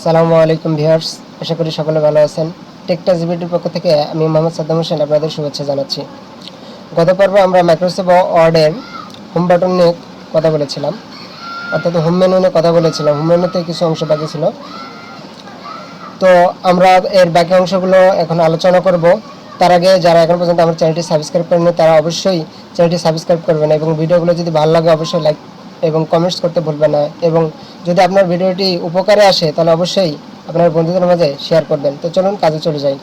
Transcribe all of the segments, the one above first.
আসসালামু আলাইকুম ভিউয়ার্স, আশা করি সকলে ভালো আছেন। টেকটাচ ভিডিওর পক্ষ থেকে আমি মোহাম্মদ সাদ্দাম হোসেন আপনাদের শুভেচ্ছা জানাচ্ছি। গত পর্বে আমরা মাইক্রোসফট ওয়ার্ডের হোম বাটন নিয়ে কথা বলেছিলাম, অর্থাৎ হোম মেনু নিয়ে কথা বলেছিলাম। হোম মেনুতে কিছু অংশ বাকি ছিল, তো আমরা এর বাকি অংশগুলো এখন আলোচনা করব। তার আগে যারা এখন পর্যন্ত আমার চ্যানেলটি সাবস্ক্রাইব করেনি তারা অবশ্যই চ্যানেলটি সাবস্ক্রাইব করবেন এবং ভিডিওগুলো যদি ভালো লাগে অবশ্যই লাইক এবং কমেন্টস করতে ভুলবেন না। এবং যদি আপনার ভিডিওটি উপকারে আসে তাহলে অবশ্যই আপনার বন্ধুদের মাঝে শেয়ার করবেন। তো চলুন কাজে চলে যাই।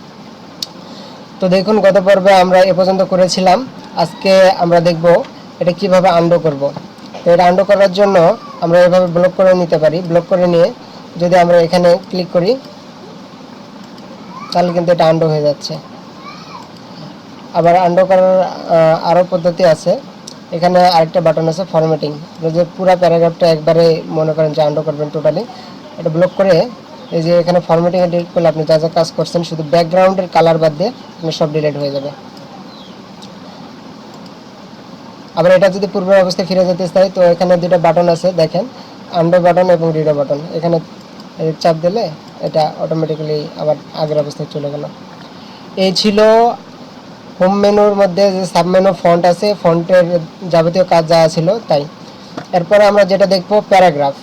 তো দেখুন, গত পর্বে আমরা এ পর্যন্ত করেছিলাম। আজকে আমরা দেখব এটা কিভাবে আন্ডু করব। তো এটা আন্ডু করার জন্য আমরা এভাবে ব্লক করে নিতে পারি। ব্লক করে নিয়ে যদি আমরা এখানে ক্লিক করি তাহলে কিন্তু এটা আন্ডু হয়ে যাচ্ছে। আবার আন্ডু করার আরও পদ্ধতি আছে। এখানে আরেকটা বাটন আছে ফরম্যাটিং। যদি পুরো প্যারাগ্রাফটা একবারে মনে করেন যে আন্ডু করবেন টোটালি, এটা ব্লক করে এই যে এখানে ফরম্যাটিংয়ে ডিলিট করলে আপনি যা যা কাজ করছেন শুধু ব্যাকগ্রাউন্ডের কালার বাদ দিয়ে আপনার সব ডিলিট হয়ে যাবে। আবার এটা যদি পূর্বের অবস্থায় ফিরে যেতে চাই তো এখানে দুটো বাটন আছে দেখেন, আন্ডু বাটন এবং রিডো বাটন। এখানে চাপ দিলে এটা অটোমেটিক্যালি আবার আগের অবস্থায় চলে গেল। এই ছিল হোম মেনুর মধ্যে যে সাবমেনু ফন্ট আছে, ফন্টের যাবতীয় কাজ যা ছিল তাই। এরপরে আমরা যেটা দেখব প্যারাগ্রাফ।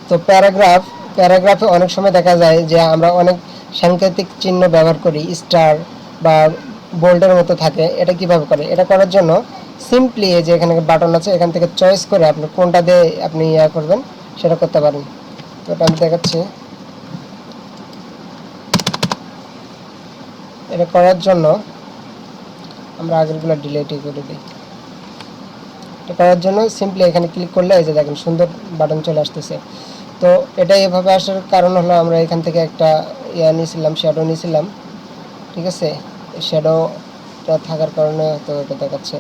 তো প্যারাগ্রাফে অনেক সময় দেখা যায় যে আমরা অনেক সাংকেতিক চিহ্ন ব্যবহার করি, স্টার বা বোল্ডের মতো থাকে। এটা কিভাবে করে? এটা করার জন্য সিম্পলি এই যে এখানে বাটন আছে, এখান থেকে চয়েস করে আপনি কোনটা দিয়ে আপনি করবেন সেটা করতে পারেন। তো এটা আমি দেখাচ্ছি। এটা করার জন্য আমরা আগেরগুলো ডিলিটই করে দিই। এটা করার জন্য সিম্পলি এখানে ক্লিক করলে এই যে দেখেন সুন্দর বাটন চলে আসতেছে। তো এটা এভাবে আসার কারণ হলো আমরা এখান থেকে একটা নিয়েছিলাম, শ্যাডো নিয়েছিলাম, ঠিক আছে। শ্যাডোটা থাকার কারণে তো এটা দেখাচ্ছে।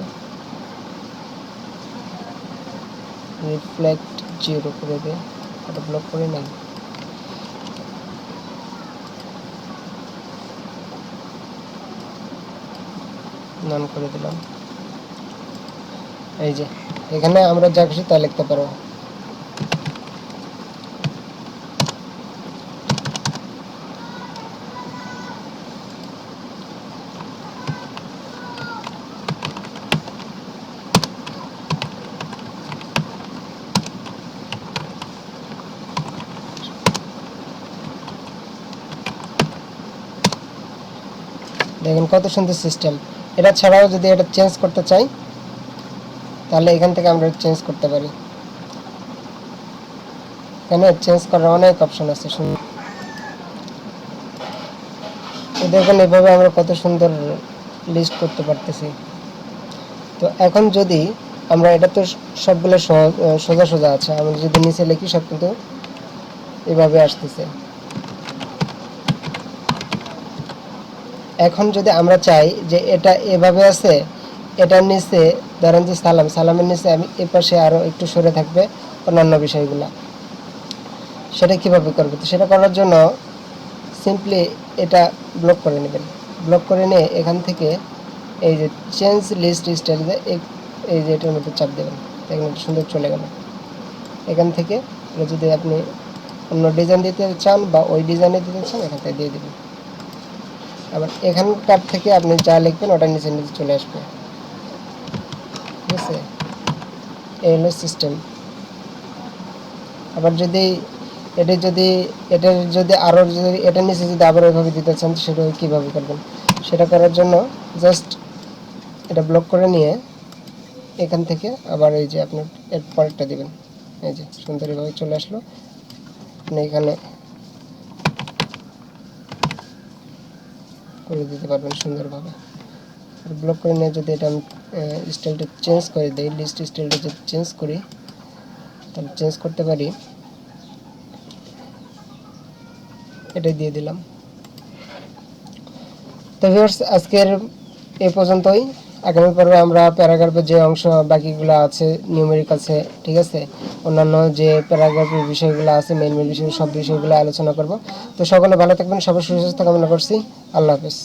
রিফ্লেক্ট 0 করে দিই, এটা ব্লক করে নেই। নান করে দিলাম। এই যে এখানে আমরা যা খুশি তা লিখতে পারবো। দেখেন কত সুন্দর সিস্টেম। এটা ছাড়াও যদি এটা চেঞ্জ করতে চাই তাহলে এখান থেকে আমরা চেঞ্জ করতে পারি। এখানে চেঞ্জ করার অনেক অপশন আছে। দেখুন এভাবে আমরা কত সুন্দর লিস্ট করতে পারতেছি। তো এখন যদি আমরা এটা তো সবগুলো সোজা সোজা আছে, আমি যদি নিচে লিখি সব কিন্তু এভাবে আসতেছে। এখন যদি আমরা চাই যে এটা এভাবে আছে, এটার নিচে ধরেন যে সালামের নিচে আমি এ পাশে আরও একটু সরে থাকবে অন্যান্য বিষয়গুলো, সেটা কিভাবে করবে? তো সেটা করার জন্য সিম্পলি এটা ব্লক করে নেবেন। ব্লক করে নিয়ে এখান থেকে এই যে চেঞ্জ লিস্ট স্টাইল, এই যে এটার মধ্যে চাপ দেবেন, দেখবেন সুন্দর চলে গেল। এখান থেকে যদি আপনি অন্য ডিজাইন দিতে চান বা ওই ডিজাইনে দিতে চান এখান থেকে দিয়ে দেবেন। আবার এখানকার থেকে আপনি যা লিখবেন ওটা নিচে নিচে চলে আসবে, ঠিক আছে। এই হলো সিস্টেম। আবার যদি এটার আরও যদি এটার নিচে যদি আবার ওইভাবে দিতে চান সেটা কীভাবে করবেন? সেটা করার জন্য জাস্ট এটা ব্লক করে নিয়ে এখান থেকে আবার এই যে আপনার এর পরেরটা দেবেন। এই যে সুন্দর এভাবে চলে আসলো। আপনি এখানে করে দিতে পারবেন সুন্দরভাবে। আর ব্লক করে নিয়ে যদি এটা আমি স্টাইলটা চেঞ্জ করে দিই, লিস্ট স্টাইলটা যদি চেঞ্জ করি তাহলে চেঞ্জ করতে পারি। এটাই দিয়ে দিলাম। তো ভিউয়ার্স আজকের এই পর্যন্তই। আগামী পর্বে আমরা প্যারাগ্রাফের যে অংশ বাকিগুলো আছে, নিউমেরিক আছে, ঠিক আছে, অন্যান্য যে প্যারাগ্রাফের বিষয়গুলো আছে, মেন বিষয় সব বিষয়গুলো আলোচনা করব। তো সকলে ভালো থাকবেন, সবার সুস্বাস্থ্য কামনা করছি। আল্লাহ হাফেজ।